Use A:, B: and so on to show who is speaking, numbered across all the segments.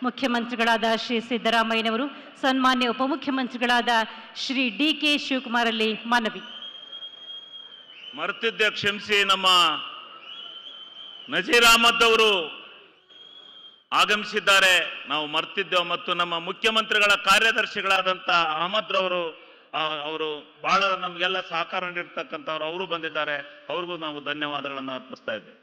A: ಮುಖ್ಯಮಂತ್ರಿಗಳಾದ ಶ್ರೀ ಸಿದ್ದರಾಮಯ್ಯನವರು ಸನ್ಮಾನ್ಯ ಉಪಮುಖ್ಯಮಂತ್ರಿಗಳಾದ ಶ್ರೀ ಡಿ.ಕೆ. ಶಿವಕುಮಾರಲ್ಲಿ ಮನವಿ.
B: ಮರ್ತಿದ್ದೆ ಕ್ಷಮಿಸಿ. ನಮ್ಮ ನಜೀರ್ ಅಹಮದ್ ಅವರು ಆಗಮಿಸಿದ್ದಾರೆ. ನಾವು ಮರ್ತಿದ್ದೆವು. ಮತ್ತು ನಮ್ಮ ಮುಖ್ಯಮಂತ್ರಿಗಳ ಕಾರ್ಯದರ್ಶಿಗಳಾದಂಥ ಅಹಮದ್ ಅವರು ಬಹಳ ನಮಗೆಲ್ಲ ಸಹಕಾರ ನೀಡ್ತಕ್ಕಂಥವ್ರು, ಅವರು ಬಂದಿದ್ದಾರೆ. ಅವ್ರಿಗೂ ನಾವು ಧನ್ಯವಾದಗಳನ್ನು ಅರ್ಪಿಸ್ತಾ ಇದ್ದೇವೆ.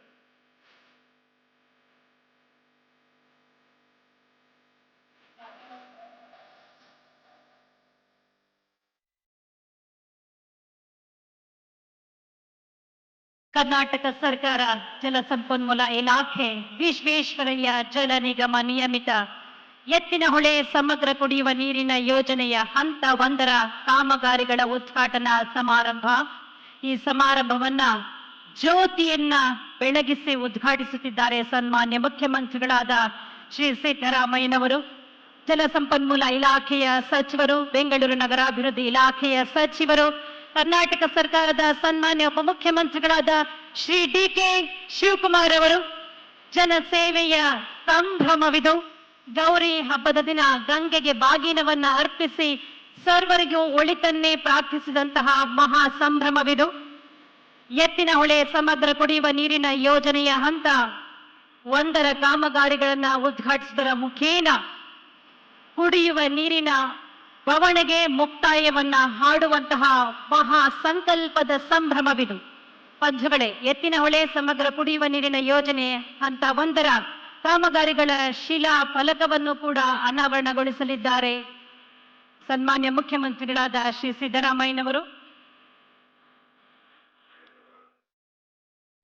A: ಕರ್ನಾಟಕ ಸರ್ಕಾರ ಜಲಸಂಪನ್ಮೂಲ ಇಲಾಖೆ ವಿಶ್ವೇಶ್ವರಯ್ಯ ಜಲ ನಿಗಮ ನಿಯಮಿತ ಎತ್ತಿನಹೊಳೆ ಸಮಗ್ರ ಕುಡಿಯುವ ನೀರಿನ ಯೋಜನೆಯ ಹಂತ 1ರ ಕಾಮಗಾರಿಗಳ ಉದ್ಘಾಟನಾ ಸಮಾರಂಭ. ಈ ಸಮಾರಂಭವನ್ನ ಜ್ಯೋತಿಯನ್ನ ಬೆಳಗಿಸಿ ಉದ್ಘಾಟಿಸುತ್ತಿದ್ದಾರೆ ಸನ್ಮಾನ್ಯ ಮುಖ್ಯಮಂತ್ರಿಗಳಾದ ಶ್ರೀ ಸಿದ್ದರಾಮಯ್ಯನವರು. ಜಲಸಂಪನ್ಮೂಲ ಇಲಾಖೆಯ ಸಚಿವರು, ಬೆಂಗಳೂರು ನಗರಾಭಿವೃದ್ಧಿ ಇಲಾಖೆಯ ಸಚಿವರು, ಕರ್ನಾಟಕ ಸರ್ಕಾರದ ಸನ್ಮಾನ್ಯ ಉಪಮುಖ್ಯಮಂತ್ರಿಗಳಾದ ಶ್ರೀ ಡಿ.ಕೆ. ಶಿವಕುಮಾರ್ ಅವರು. ಜನಸೇವೆಯ ಸಂಭ್ರಮವಿದು. ಗೌರಿ ಹಬ್ಬದ ದಿನ ಗಂಗೆಗೆ ಬಾಗಿನವನ್ನ ಅರ್ಪಿಸಿ ಸರ್ವರಿಗೂ ಒಳಿತನ್ನೇ ಪ್ರಾರ್ಥಿಸಿದಂತಹ ಮಹಾ ಸಂಭ್ರಮವಿದು. ಎತ್ತಿನಹೊಳೆ ಸಮಗ್ರ ಕುಡಿಯುವ ನೀರಿನ ಯೋಜನೆಯ ಹಂತ 1ರ ಕಾಮಗಾರಿಗಳನ್ನ ಉದ್ಘಾಟಿಸುವುದರ ಮುಖೇನ ಕುಡಿಯುವ ನೀರಿನ ಬವಣೆಗೆ ಮುಕ್ತಾಯವನ್ನ ಹಾಡುವಂತಹ ಮಹಾ ಸಂಕಲ್ಪದ ಸಂಭ್ರಮವಿದು. ಬಂಧುಗಳೇ, ಎತ್ತಿನಹೊಳೆ ಸಮಗ್ರ ಕುಡಿಯುವ ನೀರಿನ ಯೋಜನೆ ಹಂತ 1ರ ಕಾಮಗಾರಿಗಳ ಶಿಲಾ ಫಲಕವನ್ನು ಕೂಡ ಅನಾವರಣಗೊಳಿಸಲಿದ್ದಾರೆ ಸನ್ಮಾನ್ಯ ಮುಖ್ಯಮಂತ್ರಿಗಳಾದ ಶ್ರೀ ಸಿದ್ದರಾಮಯ್ಯನವರು.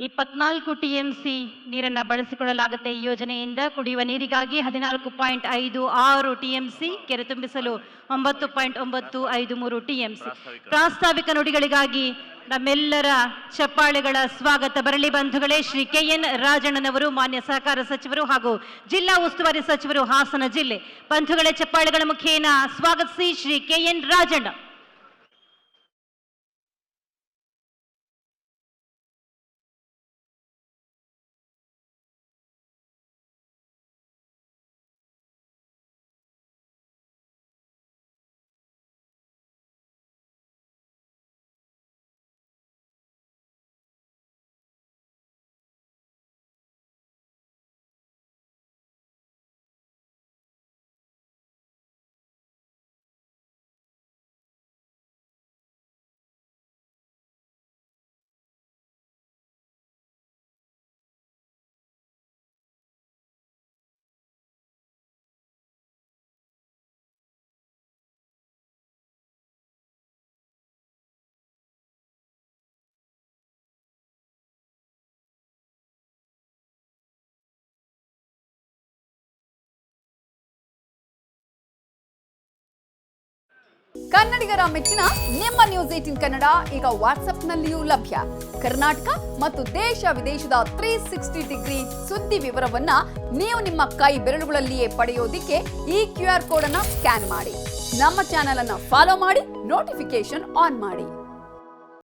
A: 24 ಟಿಎಂಸಿ ನೀರನ್ನ ಬಳಸಿಕೊಳ್ಳಲಾಗುತ್ತೆ. ಈ ಯೋಜನೆಯಿಂದ ಕುಡಿಯುವ ನೀರಿಗಾಗಿ 14.56 ಟಿಎಂಸಿ, ಕೆರೆ ತುಂಬಿಸಲು 9.953 ಟಿಎಂಸಿ. ಪ್ರಾಸ್ತಾವಿಕ ನುಡಿಗಳಿಗಾಗಿ ನಮ್ಮೆಲ್ಲರ ಚಪ್ಪಾಳೆಗಳ ಸ್ವಾಗತ ಬರಲಿ. ಬಂಧುಗಳೇ, ಶ್ರೀ ಕೆ.ಎನ್. ರಾಜಣ್ಣನವರು, ಮಾನ್ಯ ಸಹಕಾರ ಸಚಿವರು ಹಾಗೂ ಜಿಲ್ಲಾ ಉಸ್ತುವಾರಿ ಸಚಿವರು, ಹಾಸನ ಜಿಲ್ಲೆ. ಬಂಧುಗಳೇ, ಚಪ್ಪಾಳೆಗಳ ಮುಖೇನ ಸ್ವಾಗತಿಸಿ ಶ್ರೀ ಕೆ.ಎನ್. ರಾಜಣ್ಣ.
C: ಕನ್ನಡಿಗರ ಮೆಚ್ಚಿನ ನಿಮ್ಮ ನ್ಯೂಸ್ 18 ಕನ್ನಡ ಈಗ ವಾಟ್ಸ್ಆಪ್ನಲ್ಲಿಯೂ ಲಭ್ಯ. ಕರ್ನಾಟಕ ಮತ್ತು ದೇಶ ವಿದೇಶದ 360 ಡಿಗ್ರಿ ಸುದ್ದಿ ವಿವರವನ್ನ ನೀವು ನಿಮ್ಮ ಕೈ ಬೆರಳುಗಳಲ್ಲಿಯೇ ಪಡೆಯೋದಿಕ್ಕೆ ಈ QR ಕೋಡ್ ಅನ್ನು ಸ್ಕ್ಯಾನ್ ಮಾಡಿ. ನಮ್ಮ ಚಾನೆಲ್ ಅನ್ನು ಫಾಲೋ ಮಾಡಿ, ನೋಟಿಫಿಕೇಶನ್ ಆನ್ ಮಾಡಿ.